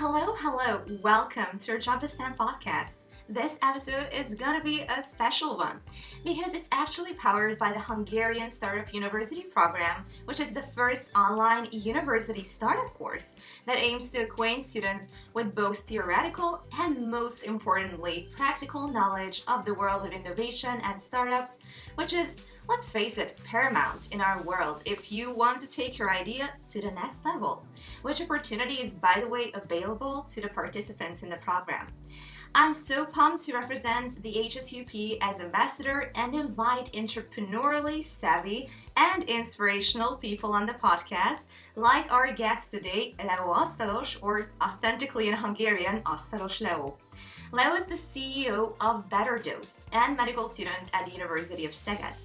Hello. Welcome to our Jump a STEM podcast. This episode is gonna be a special one because it's actually powered by the Hungarian Startup University Program, which is the first online university startup course that aims to acquaint students with both theoretical and, most importantly, practical knowledge of the world of innovation and startups, which is, let's face it, paramount in our world if you want to take your idea to the next level, which opportunity is, by the way, available to the participants in the program. I'm so pumped to represent the HSUP as ambassador and invite entrepreneurially savvy and inspirational people on the podcast, like our guest today, Leó Asztalos, or authentically in Hungarian, Asztalos Leó. Leó is the CEO of BetterDose and medical student at the University of Szeged.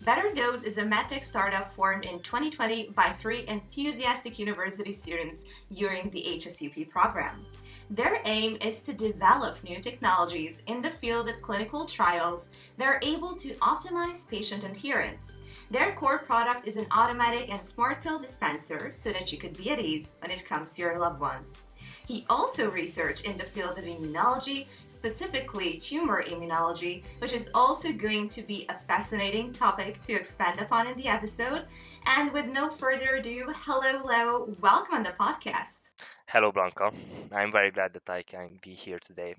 BetterDose is a MedTech startup formed in 2020 by 3 enthusiastic university students during the HSUP program. Their aim is to develop new technologies in the field of clinical trials that are able to optimize patient adherence. Their core product is an automatic and smart pill dispenser so that you could be at ease when it comes to your loved ones. He also researched in the field of immunology, specifically tumor immunology, which is also going to be a fascinating topic to expand upon in the episode. And with no further ado, hello Leó, welcome on the podcast. Hello, Blanca. I'm very glad that I can be here today.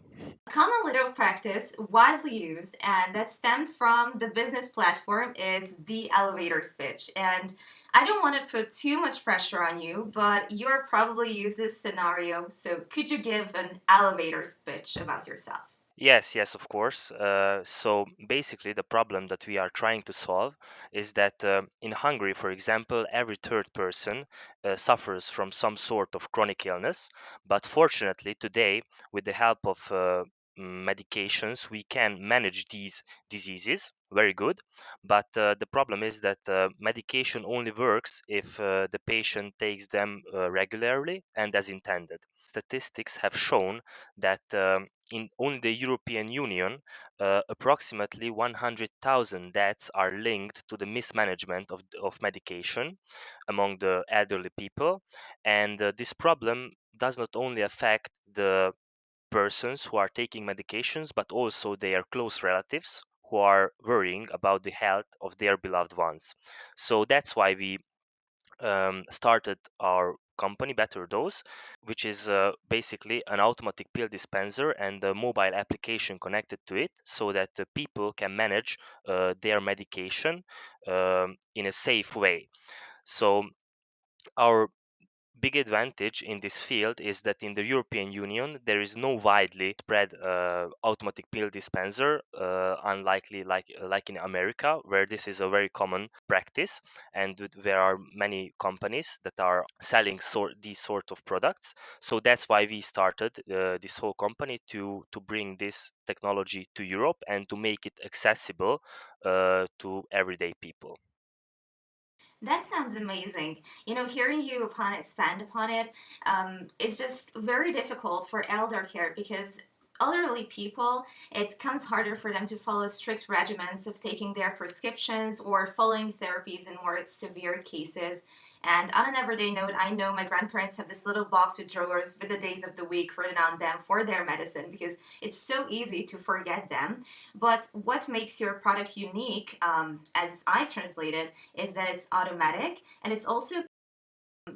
A common little practice widely used and that stemmed from the business platform is the elevator pitch. And I don't want to put too much pressure on you, but you're probably used this scenario. So could you give an elevator pitch about yourself? Yes, of course. So basically, the problem that we are trying to solve is that in Hungary, for example, every third person suffers from some sort of chronic illness. But fortunately, today, with the help of medications, we can manage these diseases very good. But the problem is that medication only works if the patient takes them regularly and as intended. Statistics have shown that in only the European Union, approximately 100,000 deaths are linked to the mismanagement of medication among the elderly people. And this problem does not only affect the persons who are taking medications, but also their close relatives who are worrying about the health of their beloved ones. So that's why we started our company BetterDose, which is basically an automatic pill dispenser and a mobile application connected to it, so that people can manage their medication in a safe way. So our big advantage in this field is that in the European Union there is no widely spread automatic pill dispenser, unlikely like in America, where this is a very common practice, and there are many companies that are selling these sort of products. So that's why we started this whole company to bring this technology to Europe and to make it accessible to everyday people. That sounds amazing. Hearing you expand upon it, it's just very difficult for elder care because elderly people, it comes harder for them to follow strict regimens of taking their prescriptions or following therapies in more severe cases. And on an everyday note, I know my grandparents have this little box with drawers with the days of the week written on them for their medicine because it's so easy to forget them. But what makes your product unique, as I translated, is that it's automatic and it's also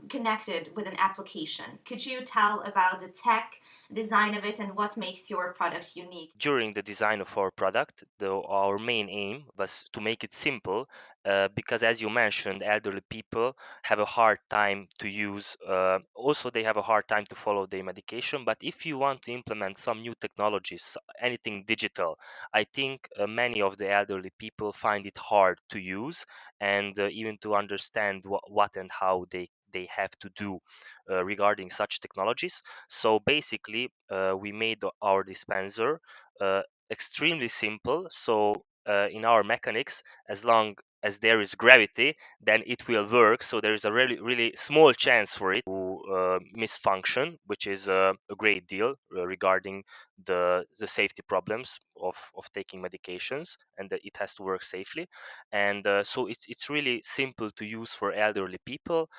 connected with an application. Could you tell about the tech design of it and what makes your product unique? During the design of our product, our main aim was to make it simple, because, as you mentioned, elderly people have a hard time to use. Also, they have a hard time to follow their medication. But if you want to implement some new technologies, anything digital, I think many of the elderly people find it hard to use and even to understand what and how they have to do regarding such technologies. So basically, we made our dispenser uh, extremely simple. So in our mechanics, as long as there is gravity, then it will work. So there is a really small chance for it to misfunction, which is a great deal regarding the safety problems of taking medications, and that it has to work safely. And so it's really simple to use for elderly people.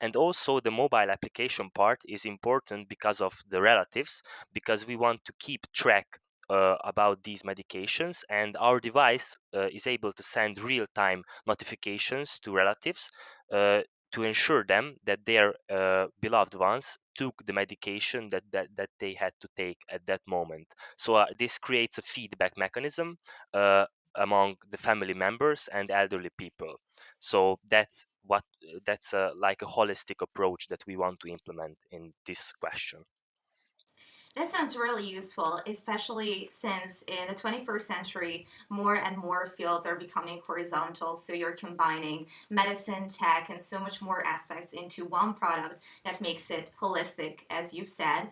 And also the mobile application part is important because of the relatives, because we want to keep track about these medications, and our device is able to send real-time notifications to relatives to ensure them that their beloved ones took the medication that they had to take at that moment. So this creates a feedback mechanism among the family members and elderly people. So that's like a holistic approach that we want to implement in this question. That sounds really useful, especially since in the 21st century, more and more fields are becoming horizontal. So you're combining medicine, tech, and so much more aspects into one product that makes it holistic, as you said.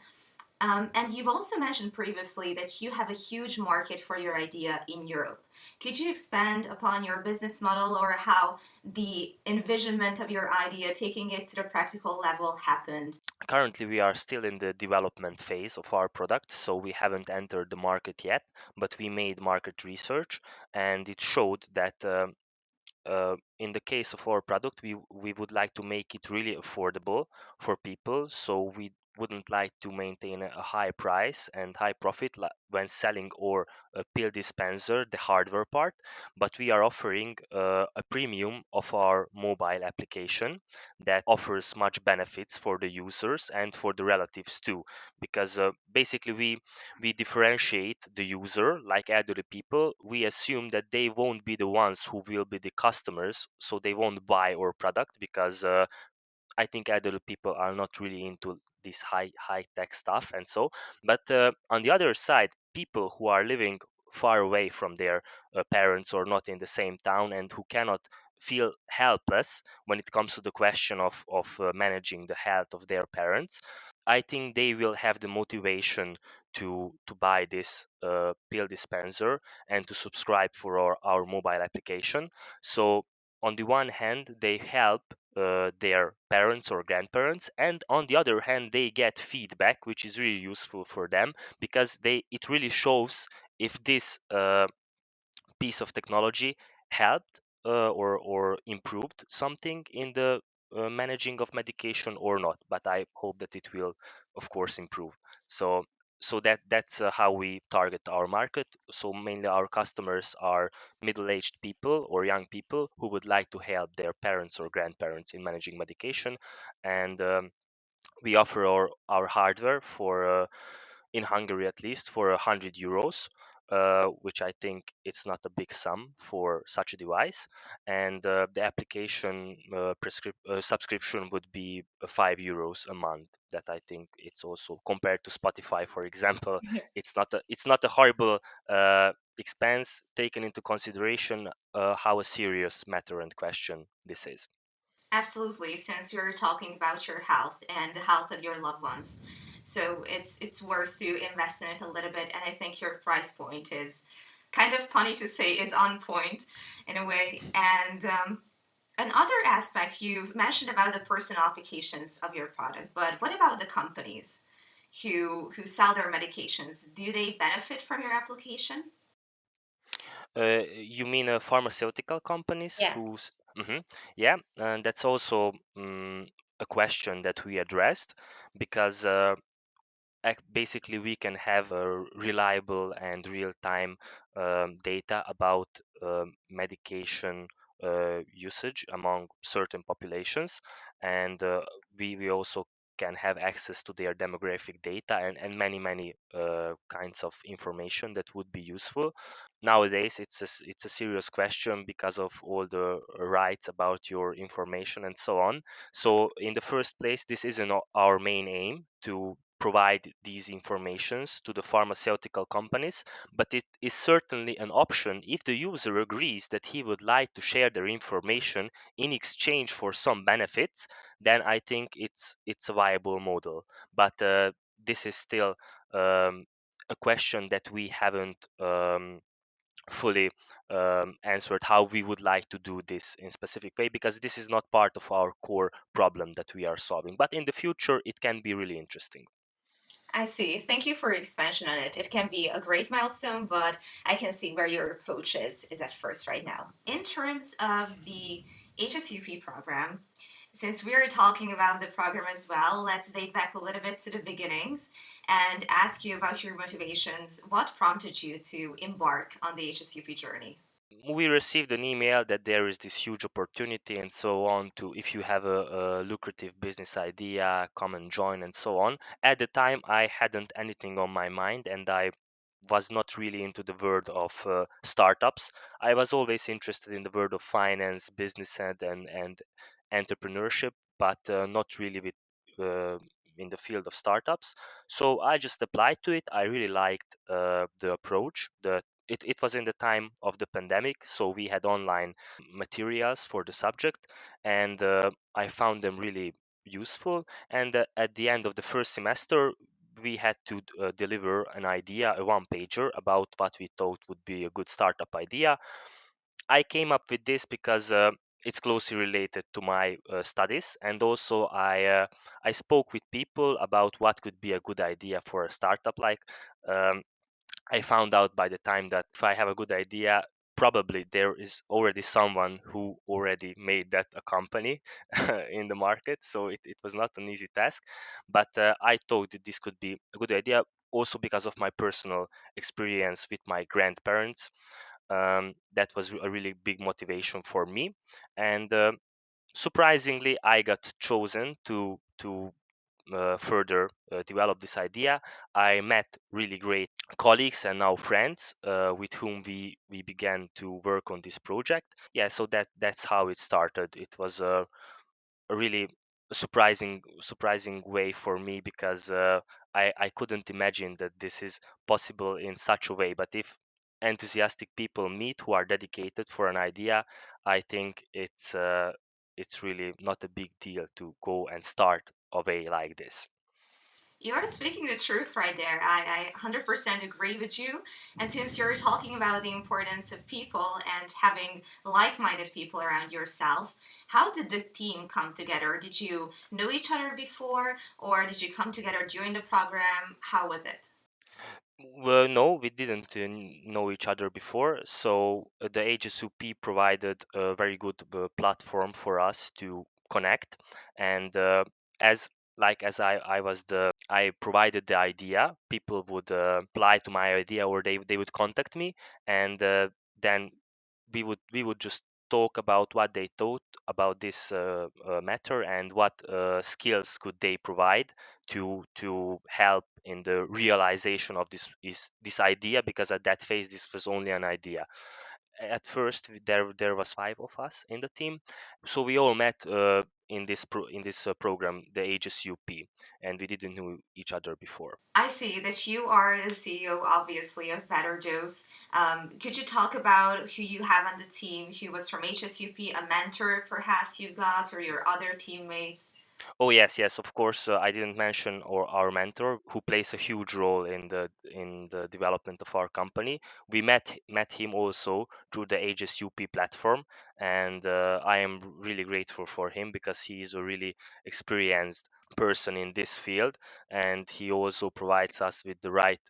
And you've also mentioned previously that you have a huge market for your idea in Europe. Could you expand upon your business model or how the envisionment of your idea, taking it to the practical level, happened? Currently, we are still in the development phase of our product, so we haven't entered the market yet, but we made market research, and it showed that in the case of our product, we would like to make it really affordable for people. So we wouldn't like to maintain a high price and high profit when selling or a pill dispenser, the hardware part, but we are offering a premium of our mobile application that offers much benefits for the users and for the relatives too, because basically we differentiate the user. Like elderly people, we assume that they won't be the ones who will be the customers, so they won't buy our product, because I think elderly people are not really into this high tech stuff. And so, but on the other side, people who are living far away from their parents or not in the same town, and who cannot feel helpless when it comes to the question of managing the health of their parents, I think they will have the motivation to buy this pill dispenser and to subscribe for our mobile application. So on the one hand, they help their parents or grandparents, and on the other hand, they get feedback, which is really useful for them, because it really shows if this piece of technology helped or improved something in the managing of medication or not. But I hope that it will, of course, improve. So that's how we target our market. So mainly our customers are middle-aged people or young people who would like to help their parents or grandparents in managing medication, and we offer our hardware for in Hungary, at least, for 100 euros, which I think it's not a big sum for such a device. And the application subscription would be 5 euros a month. That I think it's also, compared to Spotify, for example, it's not a horrible expense, taken into consideration how a serious matter and question this is. Absolutely, since you're talking about your health and the health of your loved ones. So it's worth to invest in it a little bit, and I think your price point is kind of funny to say is on point in a way. And another aspect you've mentioned about the personal applications of your product, but what about the companies who sell their medications? Do they benefit from your application? You mean pharmaceutical companies Yeah. who's yeah, and that's also a question that we addressed, because basically we can have a reliable and real-time data about medication usage among certain populations, and we also can have access to their demographic data and many kinds of information that would be useful. Nowadays it's a serious question because of all the rights about your information and so on. So in the first place, this isn't our main aim to provide these informations to the pharmaceutical companies, but it is certainly an option if the user agrees that he would like to share their information in exchange for some benefits. Then I think it's a viable model. But this is still a question that we haven't fully answered, how we would like to do this in specific way, because this is not part of our core problem that we are solving, but in the future it can be really interesting. I see. Thank you for your expansion on it. It can be a great milestone, but I can see where your approach is at first right now. In terms of the HSUP program, Since we are talking about the program as well, let's date back a little bit to the beginnings and ask you about your motivations. What prompted you to embark on the HSUP journey? We received an email that there is this huge opportunity and so on to if you have a lucrative business idea, come and join and so on. At the time, I hadn't anything on my mind and I was not really into the world of startups. I was always interested in the world of finance, business, and entrepreneurship, but not really with uh, in the field of startups. So I just applied to it. I really liked the approach. It was in the time of the pandemic, so we had online materials for the subject, and I found them really useful. And at the end of the first semester, we had to deliver an idea, a one pager about what we thought would be a good startup idea. I came up with this because it's closely related to my studies, and also I spoke with people about what could be a good idea for a startup. Like um, I found out by the time that if I have a good idea, probably there is already someone who already made that a company in the market. So it was not an easy task, but I thought that this could be a good idea also because of my personal experience with my grandparents. That was a really big motivation for me. And surprisingly, I got chosen to further develop this idea. I met really great colleagues and now friends with whom we began to work on this project. Yeah, so that's how it started. It was a really surprising way for me because I couldn't imagine that this is possible in such a way. But if enthusiastic people meet who are dedicated for an idea, I think it's really not a big deal to go and start a way like this. You're speaking the truth right there. I 100% agree with you. And since you're talking about the importance of people and having like minded people around yourself, how did the team come together? Did you know each other before, or did you come together during the program? How was it? Well, no, we didn't know each other before. So the HSUP provided a very good platform for us to connect. And as as I was I provided the idea, people would apply to my idea or they would contact me, and then we would just talk about what they thought about this matter and what skills could they provide to help in the realization of this idea, because at that phase this was only an idea. At first there was five of us in the team, so we all met in this program, the HSUP, and we didn't know each other before. I see that you are the CEO, obviously, of BetterDose. Could you talk about who you have on the team, who was from HSUP, a mentor perhaps you got, or your other teammates? Oh yes, yes, of course. I didn't mention our mentor, who plays a huge role in the development of our company. We met him also through the HSUP platform, and I am really grateful for him because he is a really experienced person in this field, and he also provides us with the right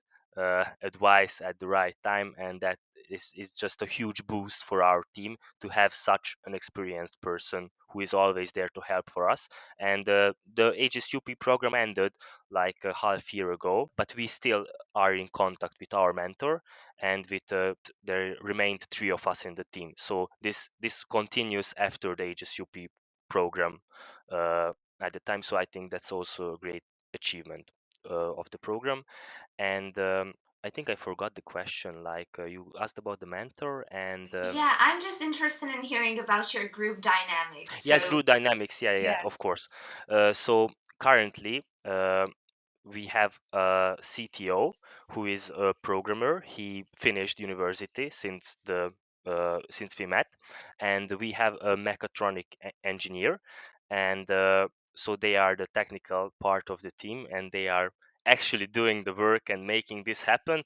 advice at the right time, and that is just a huge boost for our team to have such an experienced person who is always there to help for us. And the HSUP program ended like a half year ago, but we still are in contact with our mentor, and with there remained three of us in the team. So this continues after the HSUP program at the time. So I think that's also a great achievement of the program. And I think I forgot the question. Like you asked about the mentor, and Yeah, I'm just interested in hearing about your group dynamics. yes, So, group dynamics. Yeah, yeah, yeah. of course. So currently, we have a CTO who is a programmer. He finished university since we met, and we have a mechatronic engineer, and so they are the technical part of the team, and they are actually doing the work and making this happen.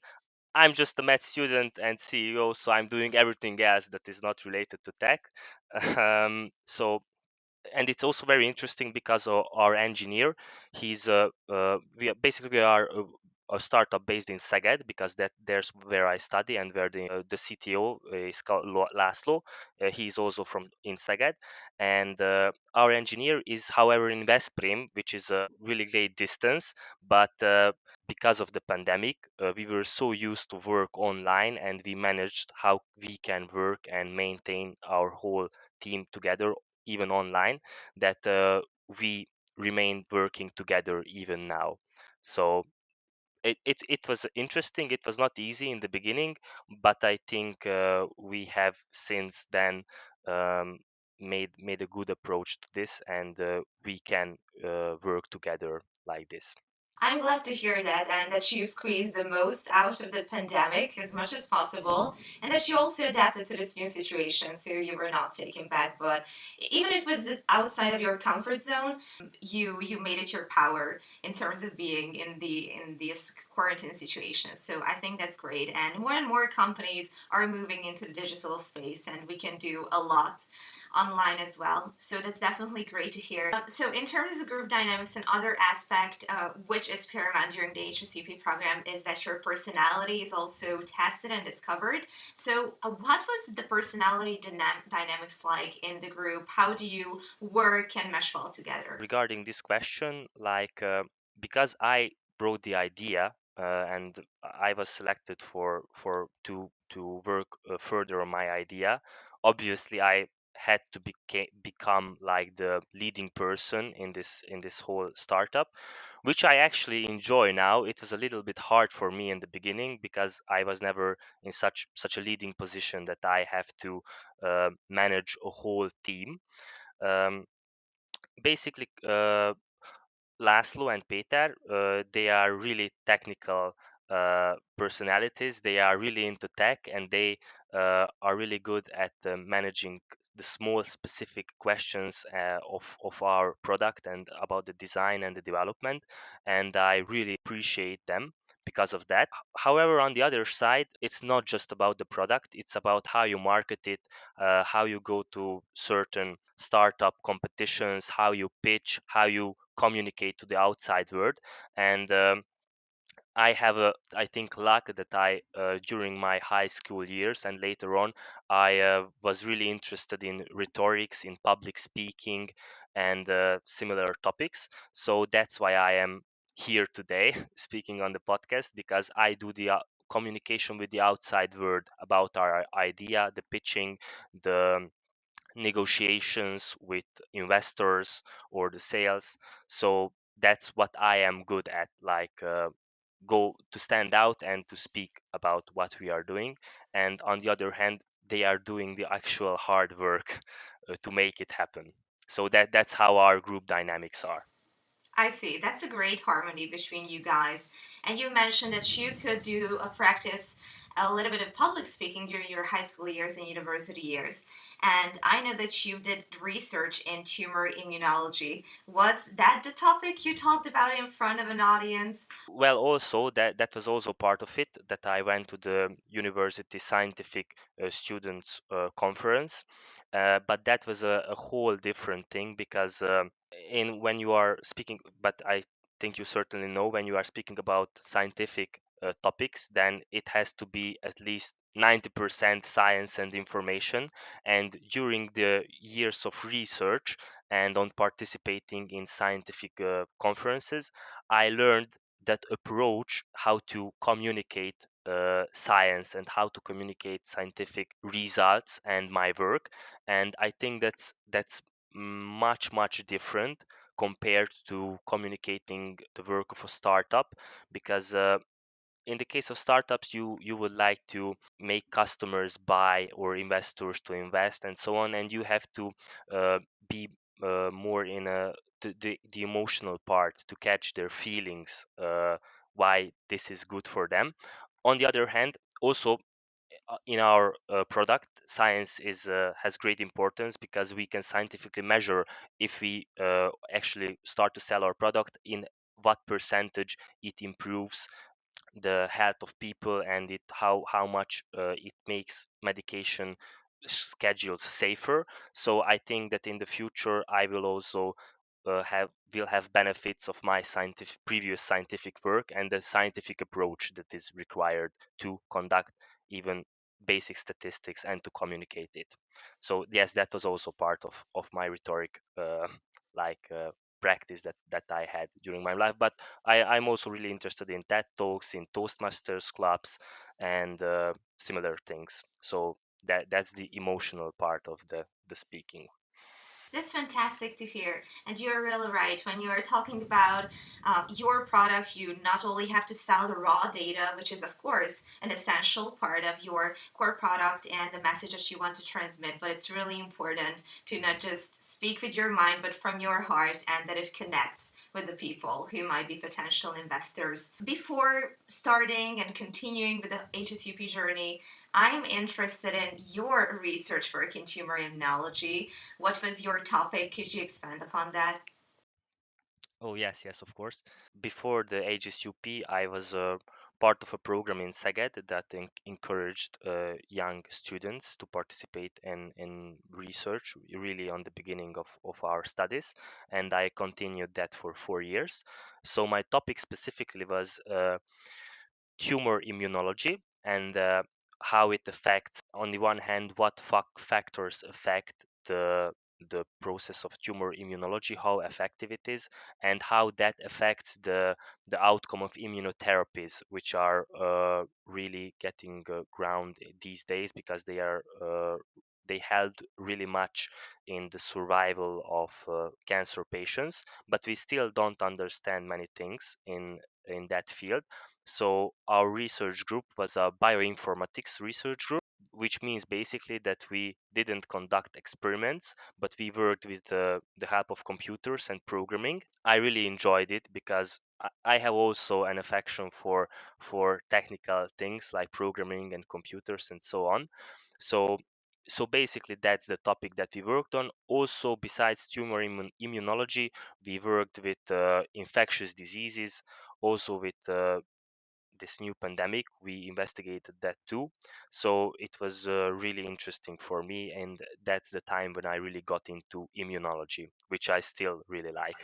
I'm just a med student and CEO, so I'm doing everything else that is not related to tech. So and it's also very interesting because our engineer, we are basically we are a startup based in Szeged, because there's where I study and where the CTO is called Laszlo. He's also from in Szeged, and our engineer is, however, in Veszprém, which is a really great distance. But because of the pandemic, we were so used to work online, and we managed how we can work and maintain our whole team together, even online, that we remained working together even now. So it was interesting. It was not easy in the beginning, but I think we have since then um, made a good approach to this, and we can work together like this. I'm glad to hear that, and that you squeezed the most out of the pandemic as much as possible, and that you also adapted to this new situation, so you were not taken back. But even if it was outside of your comfort zone, you made it your power in terms of being in this quarantine situation. So I think that's great, and more companies are moving into the digital space, and we can do a lot online as well. So that's definitely great to hear. So in terms of group dynamics, and other aspect which is paramount during the HSUP program is that your personality is also tested and discovered. So what was the personality dynamics like in the group? How do you work and mesh well together? Regarding this question, like because I brought the idea and I was selected to work further on my idea. Obviously, I had to become like the leading person in this whole startup, which I actually enjoy now. It was a little bit hard for me in the beginning because I was never in such a leading position that I have to manage a whole team. Um, Basically, Laszlo and Peter, they are really technical personalities. They are really into tech, and they are really good at managing the small specific questions of our product and about the design and the development. And I really appreciate them because of that. However, on the other side, it's not just about the product, it's about how you market it, how you go to certain startup competitions, how you pitch, how you communicate to the outside world. And I have I think, luck that I, during my high school years and later on, I was really interested in rhetorics, in public speaking, and similar topics. So that's why I am here today speaking on the podcast, because I do the communication with the outside world about our idea, the pitching, the negotiations with investors or the sales. So that's what I am good at, like go to stand out and to speak about what we are doing. And on the other hand, they are doing the actual hard work to make it happen. So that's how our group dynamics are. I see. That's a great harmony between you guys. And you mentioned that you could do a practice a little bit of public speaking during your high school years and university years. And I know that you did research in tumor immunology. Was that the topic you talked about in front of an audience? Well, also that was also part of it, that I went to the university scientific students conference, but that was a whole different thing, because in when you are speaking, but I think you certainly know, when you are speaking about scientific topics, then it has to be at least 90% science and information. And during the years of research and on participating in scientific conferences, I learned that approach, how to communicate science and how to communicate scientific results and my work. And I think that's much different compared to communicating the work of a startup, because in the case of startups, you would like to make customers buy or investors to invest and so on, and you have to be more in the emotional part to catch their feelings, why this is good for them. On the other hand, also in our product, science is has great importance, because we can scientifically measure if we actually start to sell our product, in what percentage it improves the health of people, and it how much it makes medication schedules safer. So I think that in the future I will also will have benefits of my previous scientific work and the scientific approach that is required to conduct even basic statistics and to communicate it. So yes, that was also part of my rhetoric like practice that I had during my life. But I'm also really interested in TED Talks, in Toastmasters clubs, and similar things. So that's the emotional part of the speaking. That's fantastic to hear. And you're really right. When you're talking about your product, you not only have to sell the raw data, which is, of course, an essential part of your core product and the message that you want to transmit, but it's really important to not just speak with your mind, but from your heart, and that it connects with the people who might be potential investors. Before starting and continuing with the HSUP journey, I'm interested in your research work in tumor immunology. What was your topic? Could you expand upon that? Oh yes, yes, of course. Before the HSUP, I was part of a program in Szeged that encouraged young students to participate in research really on the beginning of our studies, and I continued that for 4 years. So my topic specifically was tumor immunology and how it affects, on the one hand, what factors affect the process of tumor immunology, how effective it is, and how that affects the outcome of immunotherapies, which are really getting ground these days because they helped really much in the survival of cancer patients, but we still don't understand many things in that field. So our research group was a bioinformatics research group, which means basically that we didn't conduct experiments, but we worked with the help of computers and programming. I really enjoyed it because I have also an affection for technical things like programming and computers and so on. So basically that's the topic that we worked on. Also, besides tumor immunology, we worked with infectious diseases, also with this new pandemic. We investigated that too. So it was really interesting for me, and that's the time when I really got into immunology, which I still really like.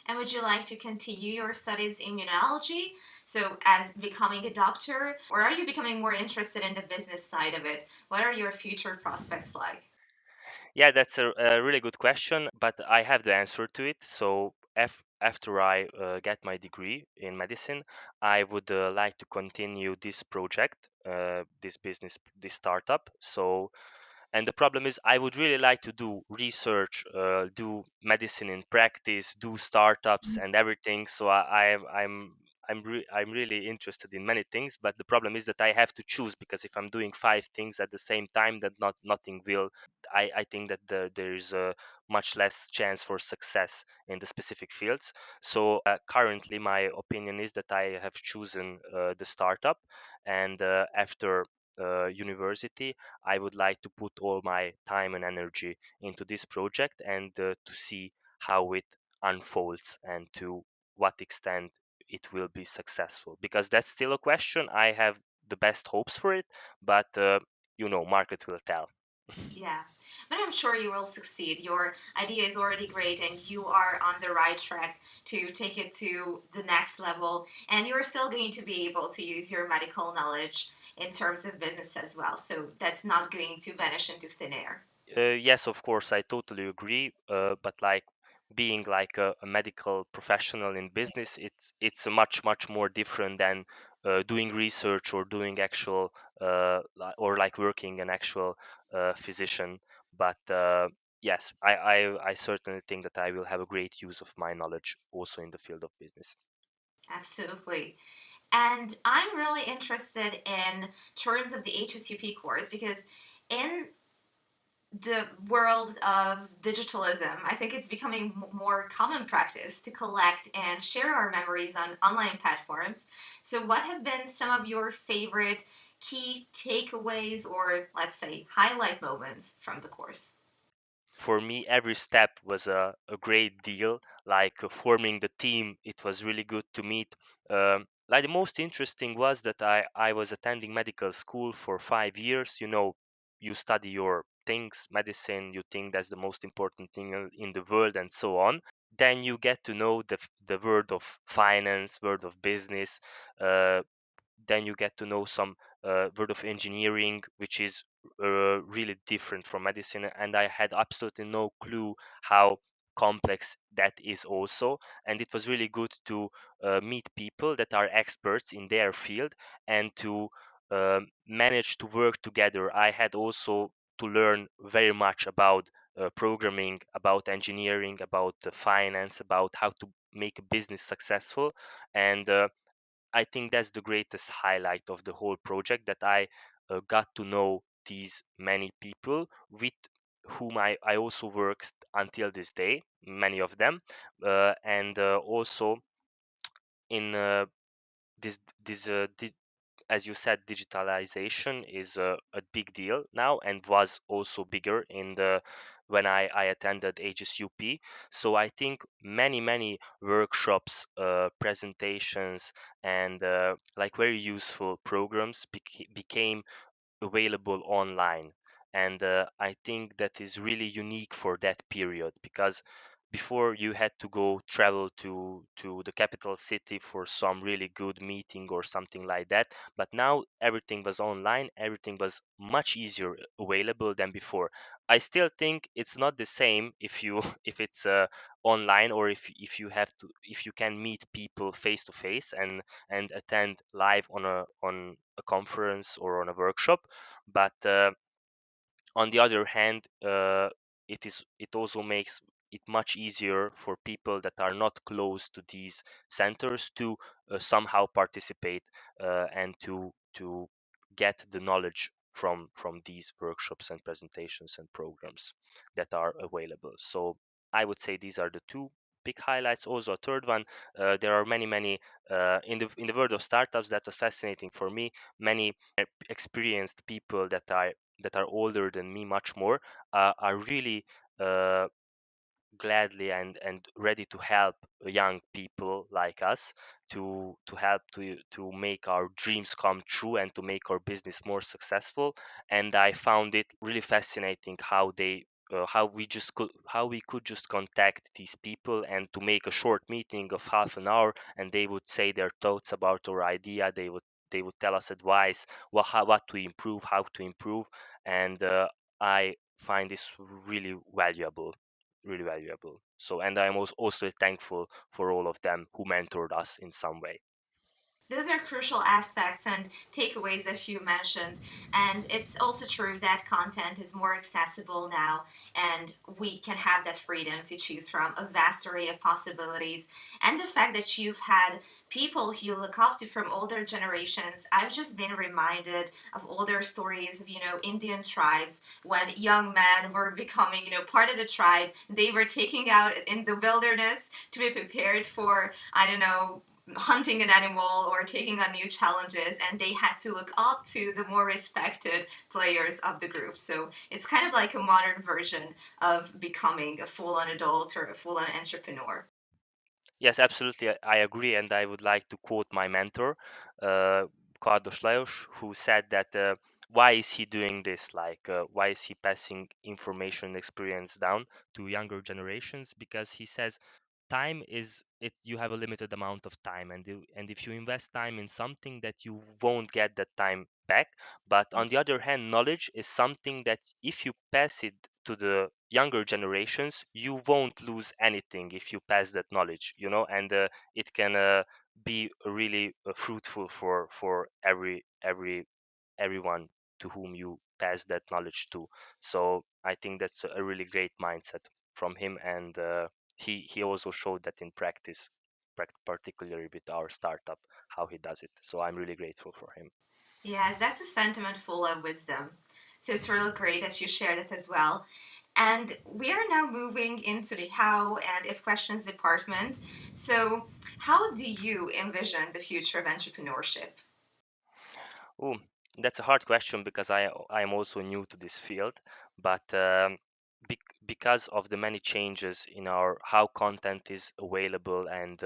And would you like to continue your studies in immunology? So, as becoming a doctor, or are you becoming more interested in the business side of it? What are your future prospects like? Yeah, that's a really good question, but I have the answer to it. So after I get my degree in medicine, I would like to continue this project, this business, this startup. So, and the problem is I would really like to do research, do medicine in practice, do startups and everything. So I'm really interested in many things, but the problem is that I have to choose, because if I'm doing five things at the same time, that nothing will. I think that there is a much less chance for success in the specific fields. So currently my opinion is that I have chosen the startup, and after university, I would like to put all my time and energy into this project, and to see how it unfolds and to what extent it will be successful. Because that's still a question. I have the best hopes for it, but market will tell. Yeah, but I'm sure you will succeed. Your idea is already great, and you are on the right track to take it to the next level. And you're still going to be able to use your medical knowledge in terms of business as well. So that's not going to vanish into thin air. Yes, of course, I totally agree. But like being like a medical professional in business, it's a much more different than doing research or doing actual or like working an actual physician. But yes, I certainly think that I will have a great use of my knowledge also in the field of business. Absolutely. And I'm really interested in terms of the HSUP course because in the world of digitalism, I think it's becoming more common practice to collect and share our memories on online platforms. So, what have been some of your favorite key takeaways or, let's say, highlight moments from the course? For me, every step was a great deal. Like forming the team, it was really good to meet. Like the most interesting was that I was attending medical school for 5 years. You study your things, medicine, you think that's the most important thing in the world, and so on. then you get to know the world of finance, world of business. Then you get to know some word of engineering, which is really different from medicine, and I had absolutely no clue how complex that is also. And it was really good to meet people that are experts in their field and to manage to work together. I had also to learn very much about programming, about engineering, about finance, about how to make a business successful. And I think that's the greatest highlight of the whole project, that I got to know these many people with whom I also work until this day, many of them, and also in this as you said, digitalization is a big deal now and was also bigger in the when I attended HSUP. So I think many workshops, presentations, and like very useful programs became available online. And I think that is really unique for that period, because before you had to go travel to the capital city for some really good meeting or something like that, but now everything was online, everything was much easier available than before. I still think it's not the same if you if it's online, or if you have to, if you can meet people face to face and attend live on a conference or on a workshop. But on the other hand, it also makes it much easier for people that are not close to these centers to somehow participate and to get the knowledge from these workshops and presentations and programs that are available. So I would say these are the two big highlights. Also, a third one, there are many in the world of startups that was fascinating for me. Many experienced people that are older than me much more are really uh, gladly and ready to help young people like us to help to make our dreams come true and to make our business more successful. And I found it really fascinating how they how we could just contact these people and to make a short meeting of half an hour, and they would say their thoughts about our idea. They would tell us advice, what to improve, how to improve. And I find this really valuable. So, and I'm also thankful for all of them who mentored us in some way. Those are crucial aspects and takeaways that you mentioned. And it's also true that content is more accessible now, and we can have that freedom to choose from a vast array of possibilities. And the fact that you've had people who you look up to from older generations, I've just been reminded of older stories of, Indian tribes when young men were becoming, part of the tribe. They were taking out in the wilderness to be prepared for, I don't know, hunting an animal or taking on new challenges, and they had to look up to the more respected players of the group. So it's kind of like a modern version of becoming a full-on adult or a full-on entrepreneur. Yes, absolutely, I agree, and I would like to quote my mentor, uh, Kardos Lajos, who said that why is he doing this? Like, why is he passing information and experience down to younger generations? Because he says time is it, you have a limited amount of time, and if you invest time in something, that you won't get that time back. But on the other hand, knowledge is something that if you pass it to the younger generations, you won't lose anything if you pass that knowledge, and it can be really fruitful for everyone to whom you pass that knowledge to. So I think that's a really great mindset from him. And he also showed that in practice, particularly with our startup, how he does it. So I'm really grateful for him. Yes, that's a sentiment full of wisdom. So it's really great that you shared it as well. And we are now moving into the how and if questions department. So, how do you envision the future of entrepreneurship? Oh, that's a hard question because I am also new to this field, but because of the many changes in our how content is available, and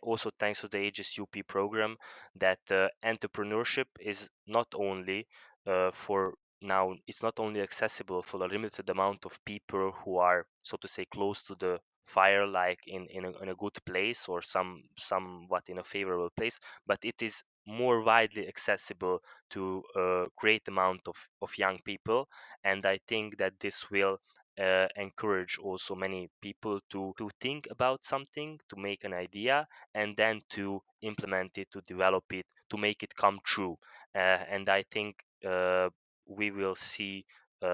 also thanks to the HSUP program, that entrepreneurship is not only for now, it's not only accessible for a limited amount of people who are, so to say, close to the fire like in a good place or somewhat in a favorable place, but it is more widely accessible to a great amount of young people. And I think that this will encourage also many people to think about something, to make an idea, and then to implement it, to develop it, to make it come true. And I think we will see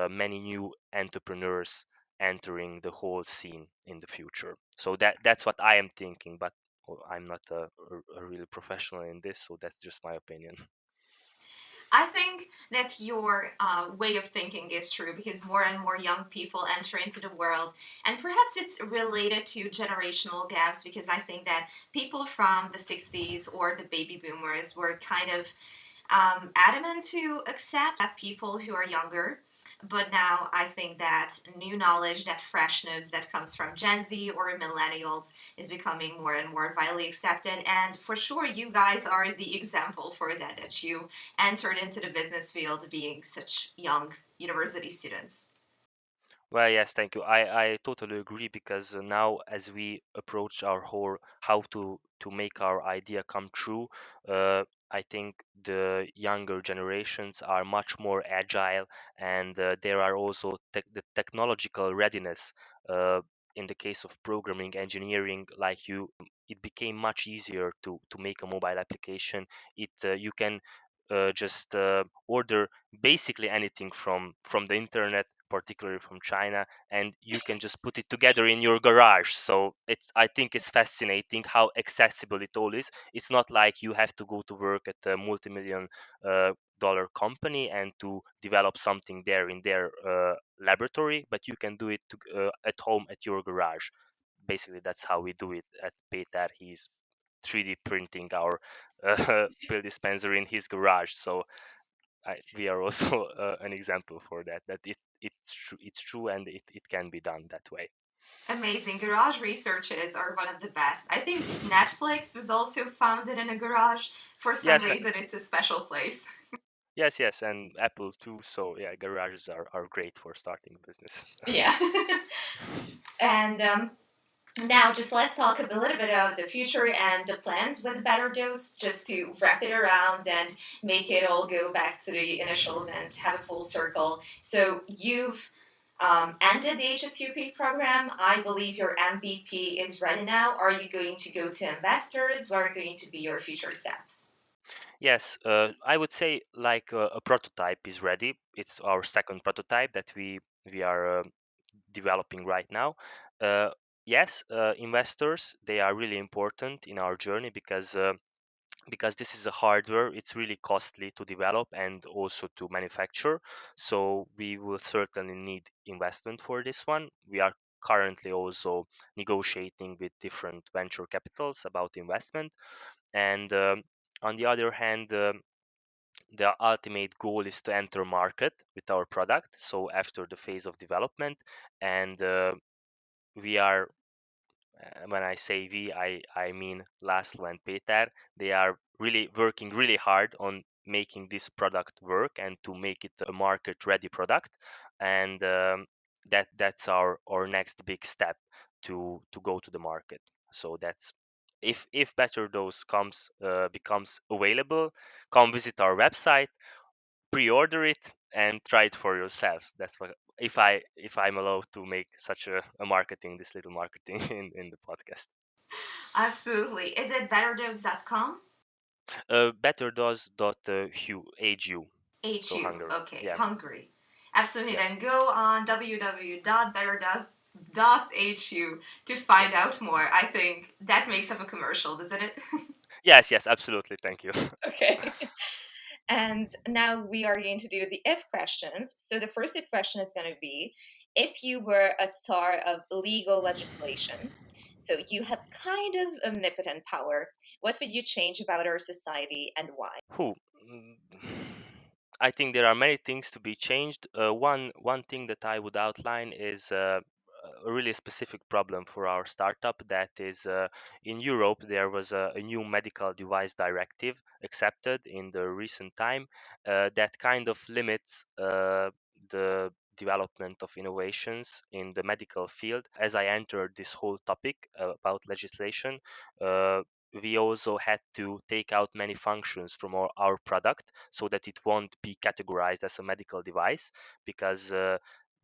many new entrepreneurs entering the whole scene in the future. So that's what I am thinking, but I'm not a really professional in this, so that's just my opinion. I think that your way of thinking is true because more and more young people enter into the world, and perhaps it's related to generational gaps because I think that people from the 60s or the baby boomers were kind of adamant to accept that people who are younger. But now I think that new knowledge, that freshness that comes from Gen Z or millennials is becoming more and more widely accepted. And for sure, you guys are the example for that, that you entered into the business field being such young university students. Well, yes, thank you. I totally agree because now as we approach our whole how to make our idea come true, I think the younger generations are much more agile, and there are also the technological readiness. Uh, in the case of programming engineering, like you, it became much easier to make a mobile application. It you can just order basically anything from the internet, particularly from China, and you can just put it together in your garage. So it's I think it's fascinating how accessible it all is. It's not like you have to go to work at a multi-million dollar company and to develop something there in their laboratory, but you can do it at home at your garage. Basically, that's how we do it at Peter. He's 3D printing our pill dispenser in his garage. So we are also an example for that. That it's true, and it can be done that way. Amazing. Garage researches are one of the best. I think Netflix was also founded in a garage. For some Yes, reason, it's a special place. yes, and Apple too. So yeah, garages are great for starting businesses. Yeah. And now, just let's talk a little bit about the future and the plans with BetterDose, just to wrap it around and make it all go back to the initials and have a full circle. So, you've ended the HSUP program. I believe your MVP is ready now. Are you going to go to investors? What are going to be your future steps? Yes, I would say like a prototype is ready. It's our second prototype that we are developing right now. Uh, yes, investors, they are really important in our journey because this is a hardware. It's really costly to develop and also to manufacture, so we will certainly need investment for this one. We are currently also negotiating with different venture capitals about investment. And on the other hand, the ultimate goal is to enter market with our product, so after the phase of development. And we are when I say we, I mean Laszlo and Peter. They are really working really hard on making this product work and to make it a market ready product. And that's our next big step to go to the market. So that's if BetterDose comes becomes available, come visit our website, pre-order it, and try it for yourselves. That's what if I'm allowed to make such a marketing, this little marketing in the podcast. Absolutely. Is it betterdose.com? Betterdose.hu, so HU. Hungary. Okay, Yeah, Hungary. Absolutely. yeah, Then go on www.betterdoes.hu to find yeah. out more. I think that makes up a commercial, doesn't it? Yes, absolutely. Thank you. Okay. And now we are going to do the if questions. So the first if question is going to be if you were a czar of legal legislation, so you have kind of omnipotent power, what would you change about our society and why? Who? I think there are many things to be changed. One thing that I would outline is a really specific problem for our startup. That is, in Europe, there was a new medical device directive accepted in the recent time that kind of limits the development of innovations in the medical field. As I entered this whole topic about legislation, we also had to take out many functions from our product so that it won't be categorized as a medical device, because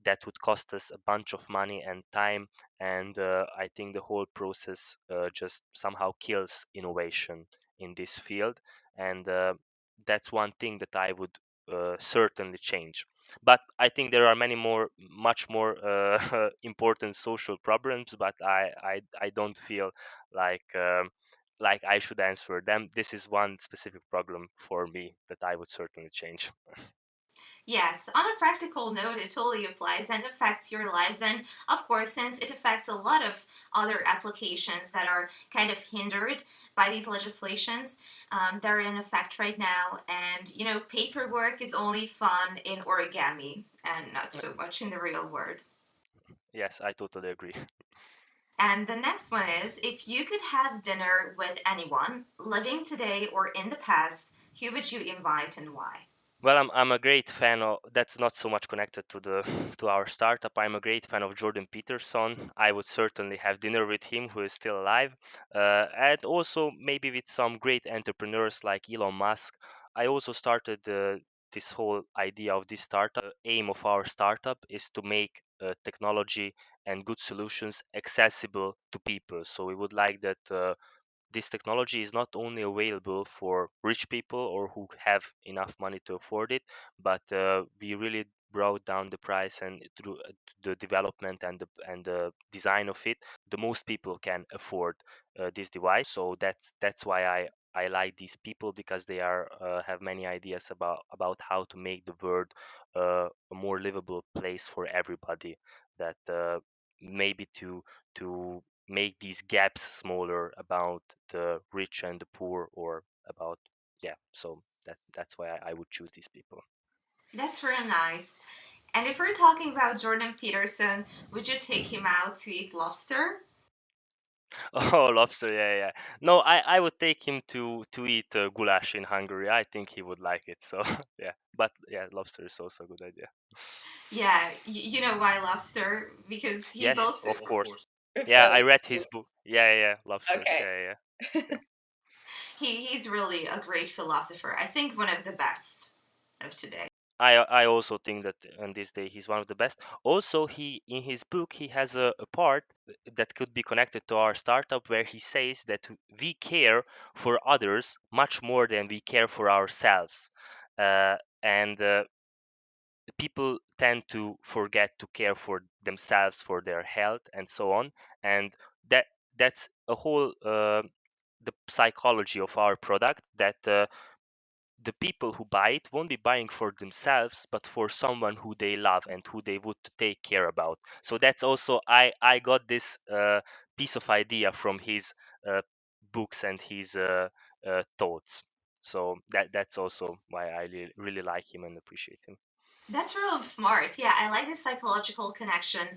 that would cost us a bunch of money and time, and I think the whole process just somehow kills innovation in this field, and that's one thing that I would certainly change. But I think there are much more important social problems, but I don't feel like like I should answer them. This is one specific problem for me that I would certainly change. Yes, on a practical note, it totally applies and affects your lives. And of course, since it affects a lot of other applications that are kind of hindered by these legislations, they're in effect right now. And, paperwork is only fun in origami and not so much in the real world. Yes, I totally agree. And the next one is, if you could have dinner with anyone, living today or in the past, who would you invite and why? Well, I'm a great fan of, that's not so much connected to the to our startup. I'm a great fan of Jordan Peterson. I would certainly have dinner with him, who is still alive, and also maybe with some great entrepreneurs like Elon Musk. I also started this whole idea of this startup. Aim of our startup is to make technology and good solutions accessible to people. So we would like that this technology is not only available for rich people or who have enough money to afford it, but we really brought down the price, and through the development and the design of it, the most people can afford this device. So that's why I like these people, because they are have many ideas about how to make the world a more livable place for everybody. That maybe to make these gaps smaller about the rich and the poor, or about, yeah, so that's why I would choose these people. That's really nice. And if we're talking about Jordan Peterson, would you take him out to eat lobster? Oh, lobster, yeah, yeah. No, I would take him to eat goulash in Hungary. I think he would like it, so yeah. But yeah, lobster is also a good idea. Yeah, you know why lobster? Because he's Yes, also of course. Yeah, I Funny read too. his book. Yeah, yeah, yeah, lobsters, Okay. yeah, yeah, yeah. he's really a great philosopher. I think one of the best of today. I also think that on this day he's one of the best. Also, he in his book he has a part that could be connected to our startup, where he says that we care for others much more than we care for ourselves, and people tend to forget to care for themselves, for their health, and so on. And that that's a whole the psychology of our product, that the people who buy it won't be buying for themselves, but for someone who they love and who they would take care about. So that's also, I got this piece of idea from his uh, books and his thoughts. So that's also why I really like him and appreciate him. That's real smart. Yeah, I like this psychological connection,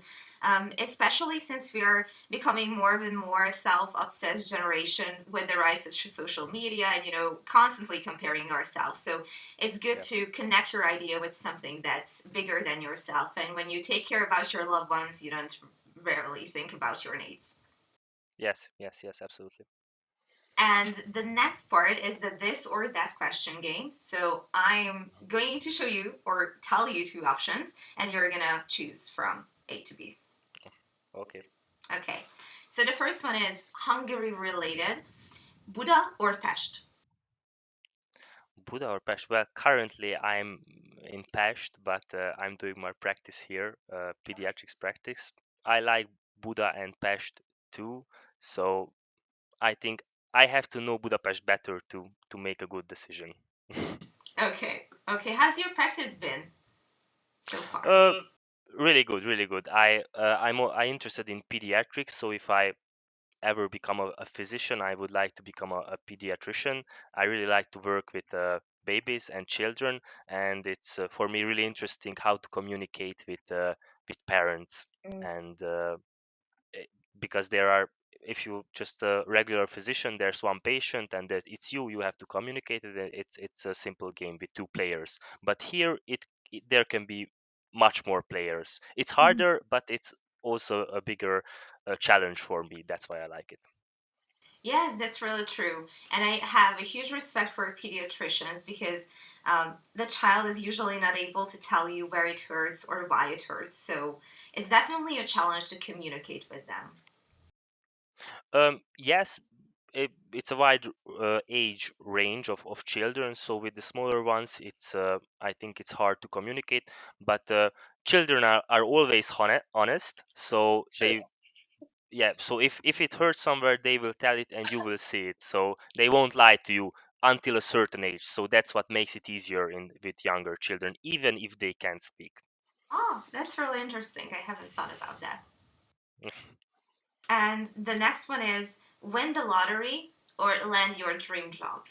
especially since we are becoming more and more self-obsessed generation with the rise of social media and constantly comparing ourselves. So it's good Yes, to connect your idea with something that's bigger than yourself. And when you take care about your loved ones, you don't rarely think about your needs. yes, yes, yes, absolutely. And the next part is the this or that question game. So I'm going to show you or tell you two options, and you're gonna choose from A to B. Okay. Okay. So the first one is Hungary related. Buda or Pest? Buddha or Pest? Well, currently I'm in Pest, but I'm doing my practice here, pediatrics practice. I like Buddha and Pest too, so I think I have to know Budapest better to make a good decision. Okay. Okay. How's your practice been so far? uh, Really good, really good. I interested in pediatrics, so if I ever become a physician, I would like to become a pediatrician. I really like to work with babies and children, and it's for me really interesting how to communicate with parents, Mm. and eh, because there are, if you just a regular physician, there's one patient and that it's you have to communicate it. It's a simple game with two players, but here there can be much more players. It's harder, but it's also a bigger challenge for me. That's why I like it. Yes, that's really true. And I have a huge respect for pediatricians because the child is usually not able to tell you where it hurts or why it hurts. So it's definitely a challenge to communicate with them. Yes, it's a wide age range of children. So with the smaller ones, it's I think it's hard to communicate. But children are always honest. So True. they yeah. So if it hurts somewhere, they will tell it, and you will see it. So they won't lie to you until a certain age. So that's what makes it easier in with younger children, even if they can't speak. Oh, that's really interesting. I haven't thought about that. And the next one is win the lottery or land your dream job.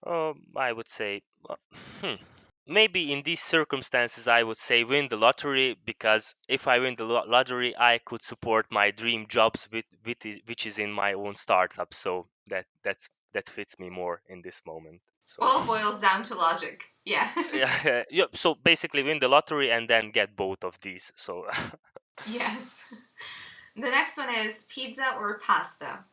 I would say, hmm, maybe in these circumstances, I would say win the lottery, because if I win the lottery, I could support my dream jobs which is in my own startup. So that fits me more in this moment. So All boils down to logic. Yeah. yeah, yeah. So basically, win the lottery and then get both of these. So Yes. The next one is pizza or pasta.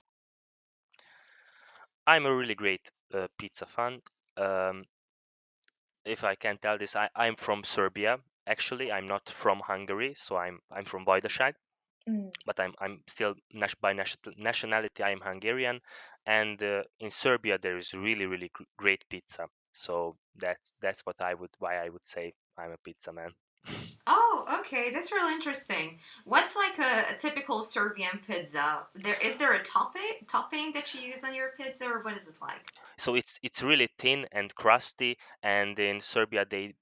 I'm a really great pizza fan. Um, if I can tell this, I'm from Serbia. Actually, I'm not from Hungary, so I'm from Vajdaság, Mm. but I'm still by nationality I'm Hungarian, and in Serbia there is really great pizza. So that's why I would say I'm a pizza man. Oh, okay. That's really interesting. What's like a typical Serbian pizza? There a topping that you use on your pizza, or what is it like? So it's really thin and crusty, and in Serbia they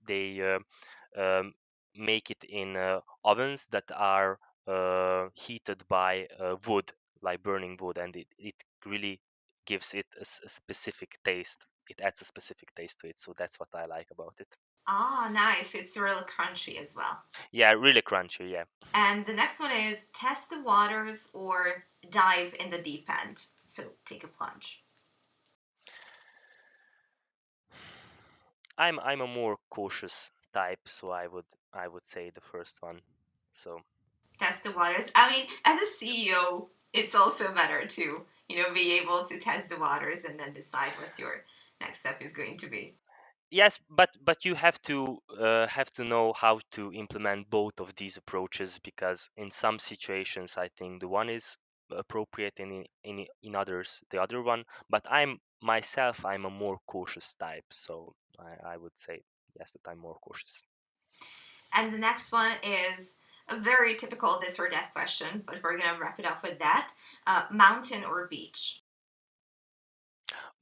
make it in ovens that are heated by wood, like burning wood, and it really gives it a specific taste. It adds a specific taste to it, so that's what I like about it. Ah, nice. It's really crunchy as well. Yeah, really crunchy. Yeah, And the next one is test the waters or dive in the deep end. So take a plunge. I'm a more cautious type, so I would say the first one. So Test the waters. I mean, as a CEO, it's also better to, be able to test the waters and then decide what your next step is going to be. yes, but you have to know how to implement both of these approaches, because in some situations I think the one is appropriate, in others the other one. But I'm a more cautious type, so I would say yes, that I'm more cautious. And the next one is a very typical this or that question, but we're going to wrap it up with that. Mountain or beach?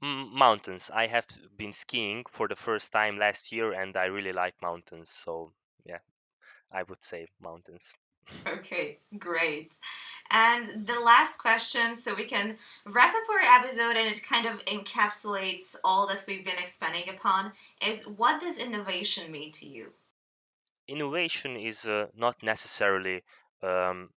Mountains. I have been skiing for the first time last year, and I really like mountains. So yeah, I would say mountains. Okay, great. And the last question, so we can wrap up our episode and it kind of encapsulates all that we've been expanding upon, is what does innovation mean to you? Innovation is not necessarily um,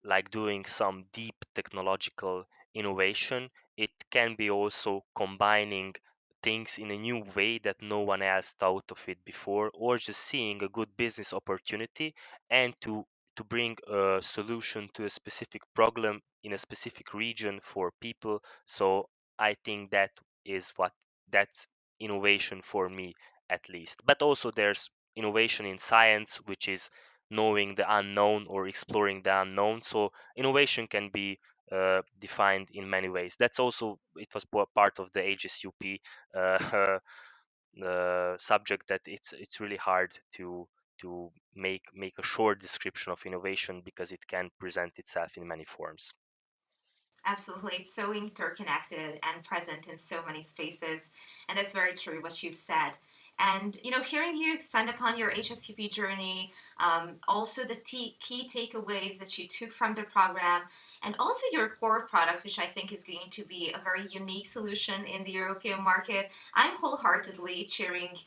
like doing some deep technological innovation. It can be also combining things in a new way that no one else thought of it before, or just seeing a good business opportunity and to bring a solution to a specific problem in a specific region for people. So I think that's innovation for me, at least. But also there's innovation in science, which is knowing the unknown or exploring the unknown. So innovation can be defined in many ways. That's also it was part of the HSUP subject, that it's really hard to make a short description of innovation, because it can present itself in many forms. Absolutely. It's so interconnected and present in so many spaces. And that's very true what you've said. And, hearing you expand upon your HSUP journey, also the key takeaways that you took from the program, and also your core product, which I think is going to be a very unique solution in the European market, I'm wholeheartedly cheering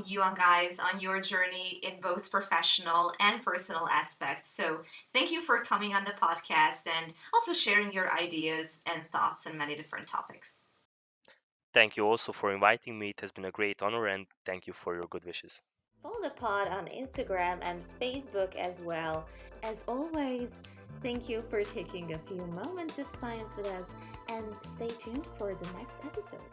you on guys on your journey in both professional and personal aspects. So thank you for coming on the podcast and also sharing your ideas and thoughts on many different topics. Thank you also for inviting me. It has been a great honor, and thank you for your good wishes. Follow the pod on Instagram and Facebook as well. As always, thank you for taking a few moments of science with us, and stay tuned for the next episode.